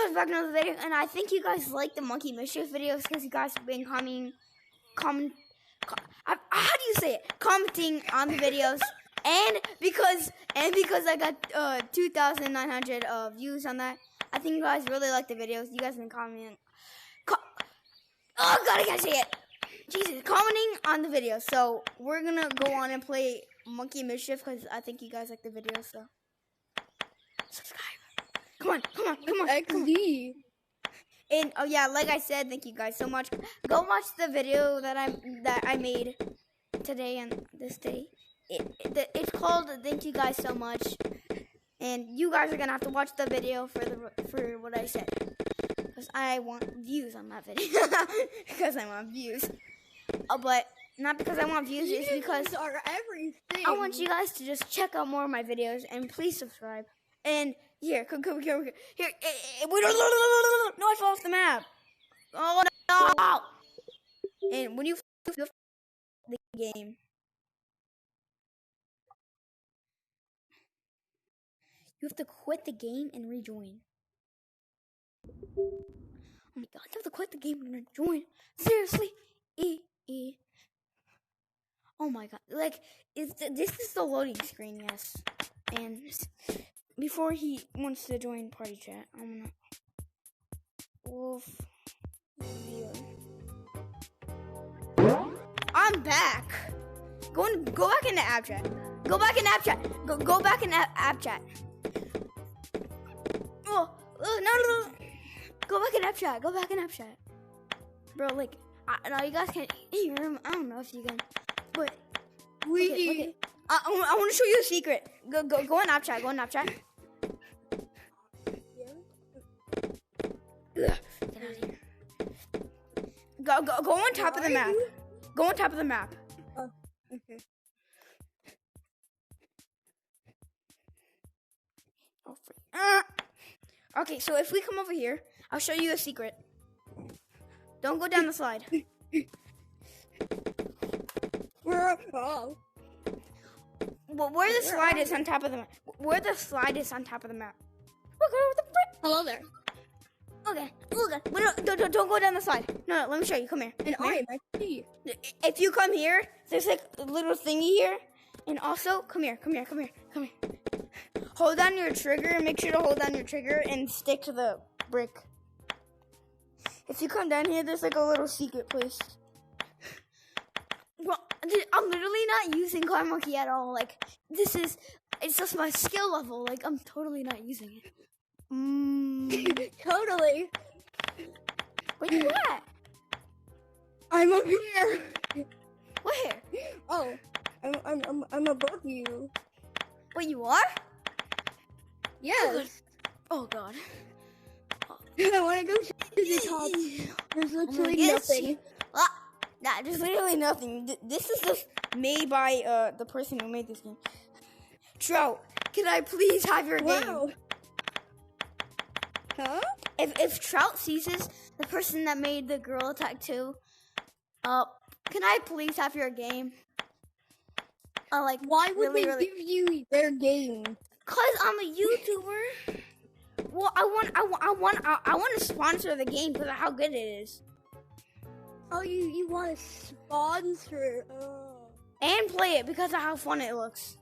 guys back to another video, and I think you guys like the monkey mischief videos because you guys have been how do you say it? Commenting on the videos, and because I got 2,900 views on that, I think you guys really like the videos. You guys have been commenting. Oh God, I can't say it. Jesus, commenting on the videos. So we're gonna go on and play monkey mischief because I think you guys like the videos. So subscribe. Come on. XD. And oh yeah, like I said, thank you guys so much. Go watch the video that I made today and this day. It's called "Thank You Guys So Much," and you guys are gonna have to watch the video for what I said, because I want views on that video. Because I want views. But not because I want views. It's because are everything. I want you guys to just check out more of my videos and please subscribe. And here, come here. Here, no, I fell off the map. Oh no! And when you the game, you have to quit the game and rejoin. Oh my God, you have to quit the game and rejoin. Seriously? Oh my God, like, this is the loading screen, yes. And before he wants to join party chat, I'm gonna Wolf viewer. I'm back. Go back into app chat. Go back in app chat. Go back in app chat. Oh no. Go back in app chat. Go back in app chat. Bro, like, no, you guys can't hear him. I don't know if you can, but okay. I want to show you a secret. Go in app chat. Go in app chat. Get out of here. Go on top of the map. Go on top of the map. Oh, okay. Oh, okay, so if we come over here, I'll show you a secret. Don't go down the slide. Oh. Well, where the slide is on top of the map. Where the slide is on top of the map. What the frick? Hello there. Okay. Wait, no, don't go down the slide. No, let me show you. Come here. And I might see. If you come here, there's like a little thingy here. And also, come here. Hold down your trigger. Make sure to hold down your trigger and stick to the brick. If you come down here, there's like a little secret place. Well, I'm literally not using Climb Monkey at all. Like, it's just my skill level. Like, I'm totally not using it. Totally. Where you at? I'm up here. Where? Oh, I'm above you. Wait, you are? Yes. Oh God. I want to go to the top. There's literally nothing. Nah, there's literally nothing. This is just made by the person who made this game. Trout, can I please have your game? Huh? If Trout sees this, the person that made the Girl Attack 2, can I please have your game? Like, why would really, they give you their game? Cause I'm a YouTuber. Well, I want to sponsor the game because of how good it is. Oh, you want to sponsor? Oh. And play it because of how fun it looks,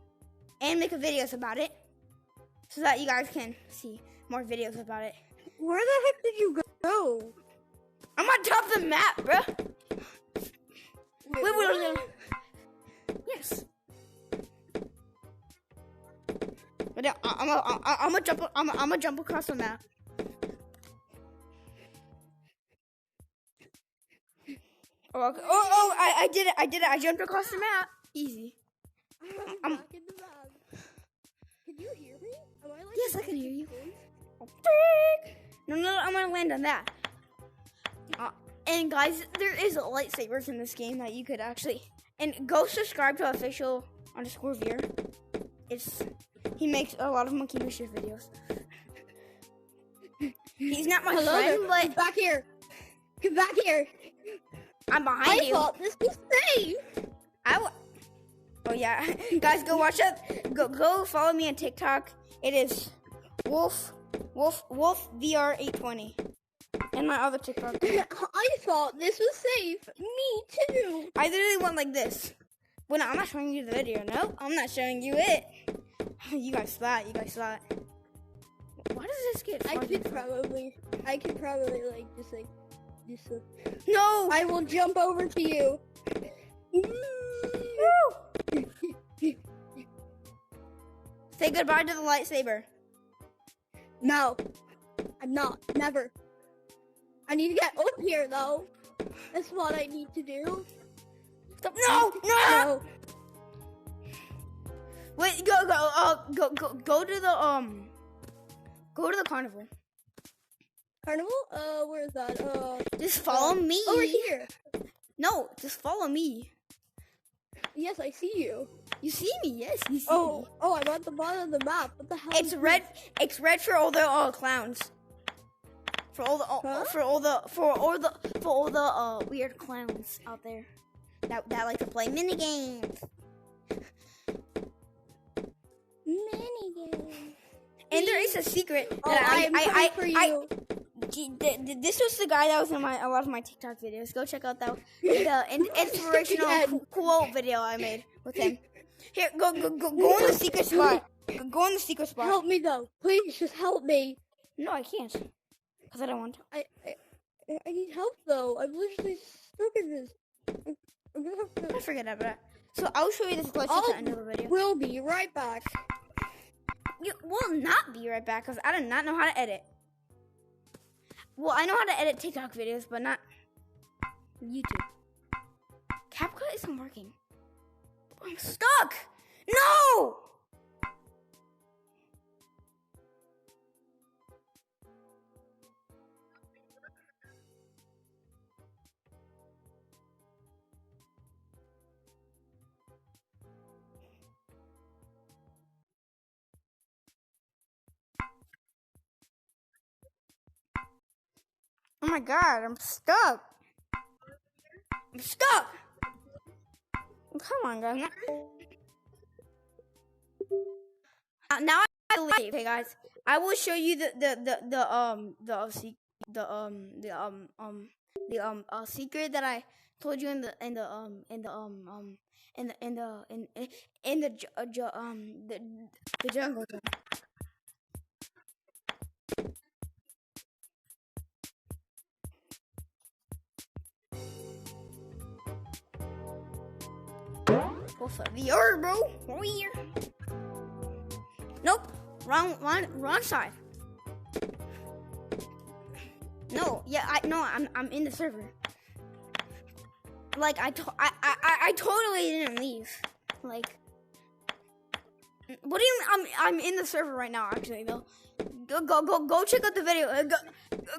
and make videos about it, so that you guys can see more videos about it. Where the heck did you go? I'm on top of the map, bro. Wait. Yes. But I'm gonna jump across the map. Oh, okay. I did it. I jumped across the map. Easy. I'm back in the map. Can you hear me? Am I like yes, I can hear you. No, I'm gonna land on that. And guys, there is lightsabers in this game that you could actually. And go subscribe to official_viewer. He makes a lot of monkey mischief videos. He's not my friend, but Get back here. Get back here. I'm behind you. I thought this was safe. Oh yeah, guys, go watch it. Go follow me on TikTok. It is Wolf Wolf VR 820. And my other TikTok. I thought this was safe. Me too. I literally went like this. Well, no, I'm not showing you the video. No, I'm not showing you it. You guys saw it. Why does this get? I could probably like just. No. I will jump over to you. Say goodbye to the lightsaber. No, I'm not. Never. I need to get up here though. That's what I need to do. Stop. No. Wait, go to the carnival. Carnival? Where is that? Just follow me. Over here. No, just follow me. Yes, I see you. You see me? Yes, you see me. Oh, I'm at the bottom of the map. What the hell? It's red. It's red for all the clowns. For all the weird clowns out there that like to play mini games. And there is a secret that for you. This was the guy that was in a lot of my TikTok videos. Go check out the inspirational quote video I made with him. Here, go in the secret spot. Go in the secret spot. Help me though, please, just help me. No, I can't, cause I don't want to. I need help though. I'm literally stuck in this. I'm gonna have to. I forget about it. So I'll show you this glitch at the end of the video. We'll be right back. You will not be right back, cause I do not know how to edit. Well, I know how to edit TikTok videos, but not YouTube. CapCut isn't working. I'm stuck. No! Oh my god, I'm stuck. I'm stuck. Come on, guys. Now I leave. Okay, guys. I will show you the secret that I told you in the jungle. What's up, VR, bro? Weird. Nope. Wrong side. No, yeah, I'm in the server. Like I totally didn't leave. Like, what do you mean? I'm in the server right now. Actually, though, go check out the video.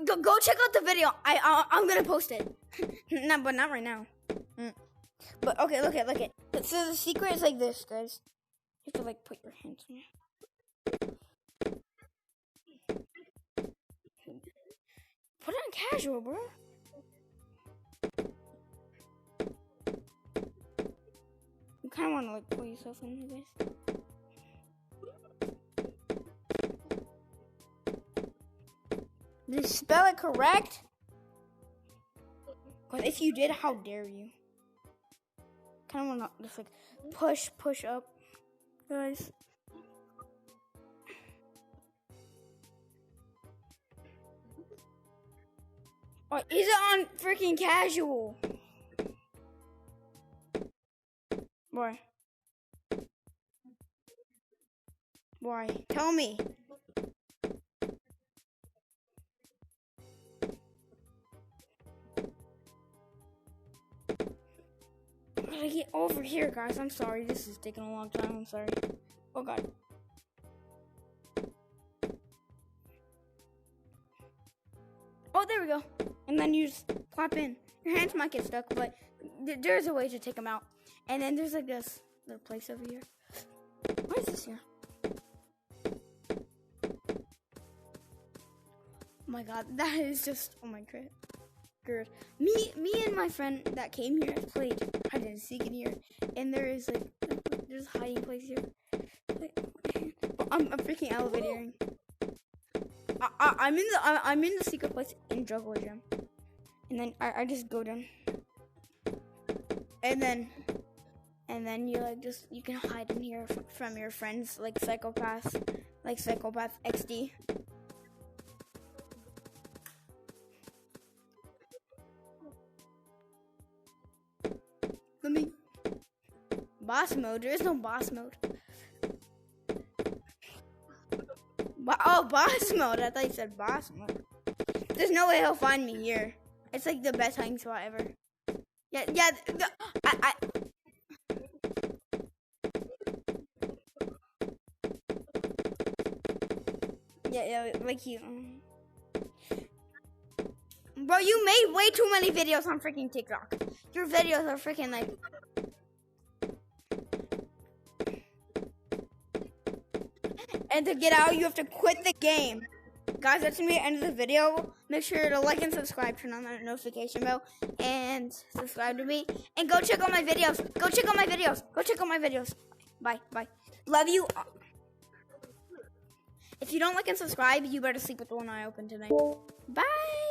Go check out the video. I'm gonna post it. No, but not right now. But okay, look it. So the secret is like this, guys. You have to like put your hands in. Put it on casual, bro. You kind of want to like put yourself in here, guys. Did you spell it correct? Because if you did, how dare you? Kind of want to just like push up, guys. Oh, is it on freaking casual? Boy, tell me. I gotta get over here, guys. I'm sorry. This is taking a long time. I'm sorry. Oh, God. Oh, there we go. And then you just plop in. Your hands might get stuck, but there's a way to take them out. And then there's like this little place over here. What is this here? Oh my god, that is just, oh my god. Me and my friend that came here played hide and seek in here, and there's a hiding place here. I'm freaking elevating. I'm in the secret place in Jungle Gym, and then I just go down, and then you you can hide in here from your friends like Psychopath XD. Let me boss mode. There is no boss mode. Boss mode. I thought you said boss mode. There's no way he'll find me here. It's like the best hiding spot ever. Yeah. Yeah, like you. Bro, you made way too many videos on freaking TikTok. Your videos are freaking like. And to get out, you have to quit the game. Guys, that's gonna be the end of the video. Make sure to like and subscribe, turn on that notification bell, and subscribe to me. And go check out my videos. Go check out my videos. Bye. Love you. If you don't like and subscribe, you better sleep with one eye open tonight. Bye.